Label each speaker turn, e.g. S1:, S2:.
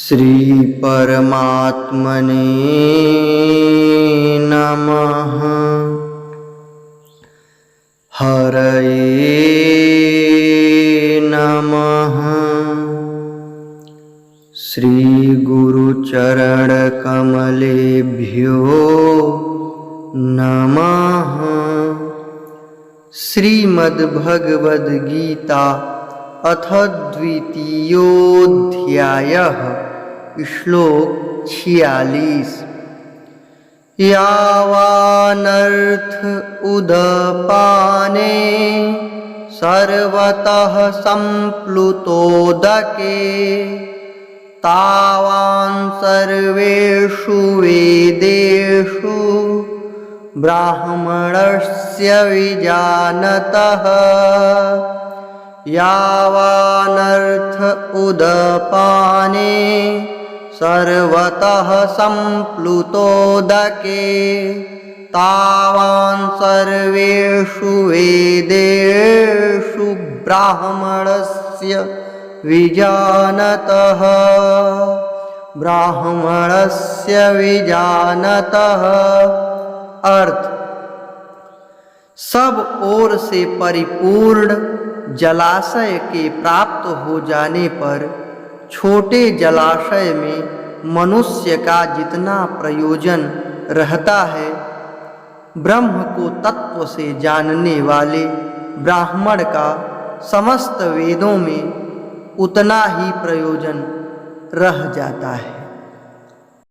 S1: श्री परमात्मने नमः। हरये नमः। श्री गुरुचरण कमलेभ्यो नमः। श्रीमद्भगवद गीता अथ द्वितीयोऽध्यायः श्लोक 46। यावानर्थ उदपाने सर्वतः सम्प्लुतोदके तावान् सर्वेषु वेदेषु ब्राह्मणस्य विजानतः। यावानर्थ उदपाने सर्वतः सम्प्लुतोदके तावान् सर्वेषु वेदेषु ब्राह्मणस्य विजानतः। ब्राह्मणस्य विजानतः अर्थ सब ओर से परिपूर्ण जलाशय के प्राप्त हो जाने पर छोटे जलाशय में मनुष्य का जितना प्रयोजन रहता है, ब्रह्म को तत्व से जानने वाले ब्राह्मण का समस्त वेदों में उतना ही प्रयोजन रह जाता है।